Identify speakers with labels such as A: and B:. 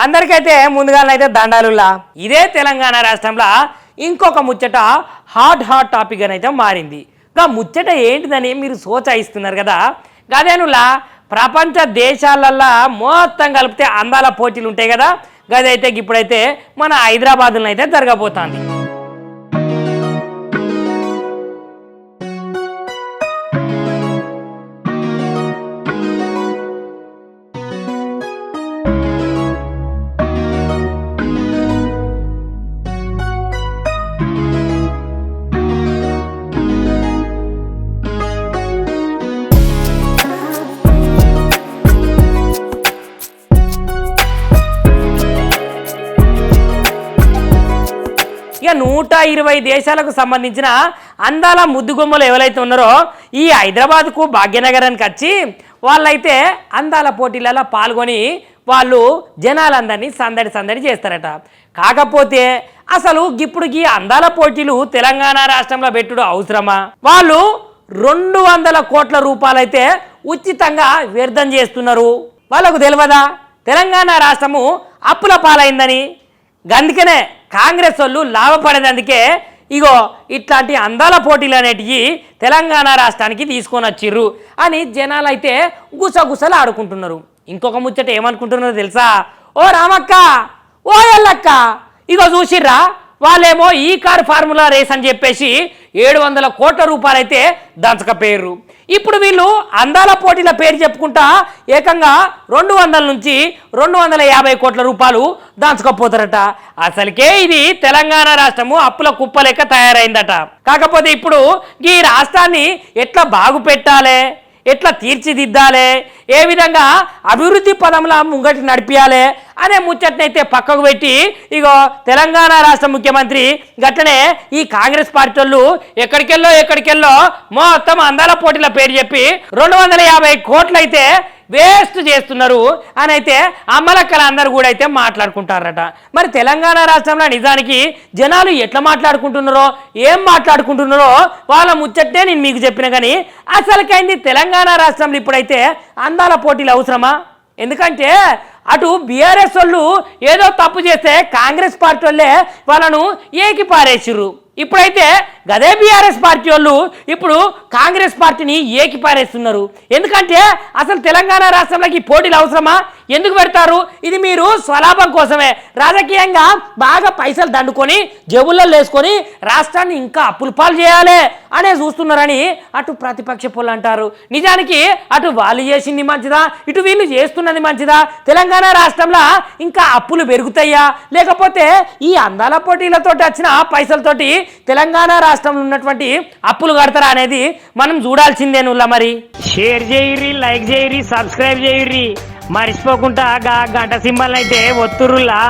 A: అందరికైతే ముందుగానైతే దండాలులా. ఇదే తెలంగాణ రాష్ట్రంలో ఇంకొక ముచ్చట హాట్ టాపిక్ అని అయితే మారింది. ఇంకా ముచ్చట ఏంటిదని మీరు సోచాయిస్తున్నారు కదా. గదేనులా ప్రపంచ దేశాలల్లో మొత్తం కలిపితే అందాల పోటీలు ఉంటాయి కదా. గదైతే ఇప్పుడైతే మన హైదరాబాద్లో అయితే జరగబోతోంది. ఇక 120 దేశాలకు సంబంధించిన అందాల ముద్దుగుమ్మలు ఎవరైతే ఉన్నారో ఈ హైదరాబాద్కు భాగ్యనగరానికి వచ్చి వాళ్ళైతే అందాల పోటీలలో పాల్గొని వాళ్ళు జనాలందరినీ సందడి చేస్తారట. కాకపోతే అసలు ఇప్పుడు ఈ అందాల పోటీలు తెలంగాణ రాష్ట్రంలో పెట్టుడు అవసరమా? వాళ్ళు 200 కోట్ల రూపాయలైతే ఉచితంగా వ్యర్థం చేస్తున్నారు. వాళ్ళకు తెలియదా తెలంగాణ రాష్ట్రము అప్పుల పాలైందని? అందుకనే కాంగ్రెస్ వాళ్ళు లాభపడేందుకే ఇగో ఇట్లాంటి అందాల పోటీలు అనేటివి తెలంగాణ రాష్ట్రానికి తీసుకొని వచ్చిర్రు అని జనాలు అయితే గుసగుసలు ఆడుకుంటున్నారు. ఇంకొక ముచ్చట ఏమనుకుంటున్నారో తెలుసా? ఓ రామక్క, ఓ ఎల్లక్క, ఇగో చూసిర్రా వాళ్ళేమో ఈ కార్ ఫార్ములా రేస్ అని చెప్పేసి 700 కోట్ల రూపాయలు అయితే దంచకపోయారు. ఇప్పుడు వీళ్ళు అందాల పోటీల పేరు చెప్పుకుంటా ఏకంగా 200 నుంచి 250 కోట్ల రూపాయలు దాచుకపోతారట. అసలుకే ఇది తెలంగాణ రాష్ట్రము అప్పుల కుప్ప లెక్క తయారైందట. కాకపోతే ఇప్పుడు ఈ రాష్ట్రాన్ని ఎట్లా బాగు పెట్టాలి, ఎట్లా తీర్చిదిద్దాలి, ఏ విధంగా అభివృద్ధి పదంలో ముంగటి నడిపియాలి అనే ముచ్చట్నైతే పక్కకు పెట్టి ఇగో తెలంగాణ రాష్ట్ర ముఖ్యమంత్రి గట్లనే ఈ కాంగ్రెస్ పార్టీ వాళ్ళు ఎక్కడికెళ్ళో మొత్తం అందాల పోటీల పేరు చెప్పి 250 కోట్లు అయితే వేస్ట్ చేస్తున్నారు అని అయితే అమ్మలక్కలు అందరూ కూడా అయితే మాట్లాడుకుంటారట. మరి తెలంగాణ రాష్ట్రంలో నిజానికి జనాలు ఎట్లా మాట్లాడుకుంటున్నారో ఏం మాట్లాడుకుంటున్నారో వాళ్ళ ముచ్చట్టే నేను మీకు చెప్పిన. కానీ అసలుకైంది తెలంగాణ రాష్ట్రంలో ఇప్పుడైతే అందాల పోటీలు అవసరమా? ఎందుకంటే అటు బీఆర్ఎస్ వాళ్ళు ఏదో తప్పు చేస్తే కాంగ్రెస్ పార్టీ వాళ్ళే వాళ్ళను ఏకి పారేసిర్రు. ఇప్పుడైతే గదే బీఆర్ఎస్ పార్టీ వాళ్ళు ఇప్పుడు కాంగ్రెస్ పార్టీని ఏకి పారేస్తున్నారు. ఎందుకంటే అసలు తెలంగాణ రాష్ట్రంలోకి పోటీలు అవసరమా? ఎందుకు పెడతారు? ఇది మీరు స్వలాభం కోసమే రాజకీయంగా బాగా పైసలు దండుకొని జేబుల్లో వేసుకొని రాష్ట్రాన్ని ఇంకా అప్పుల పాలు చేయాలి అనే చూస్తున్నారని అటు ప్రతిపక్ష పోలు అంటారు. నిజానికి అటు వాళ్ళు చేసింది మంచిదా, ఇటు వీళ్ళు చేస్తున్నది మంచిదా? తెలంగాణ రాష్ట్రంలో ఇంకా అప్పులు పెరుగుతాయా, లేకపోతే ఈ అందాల పోటీలతో వచ్చిన పైసలతోటి తెలంగాణ రాష్ట్రంలో ఉన్నటువంటి అప్పులు కడతారా అనేది మనం చూడాల్సిందేనుల్లా. మరి షేర్ చేయరి, లైక్ చేయరి, సబ్స్క్రైబ్ చేయరి, మర్చిపోకుండా గంట సింబల్ అయితే ఒత్తురుల్లా.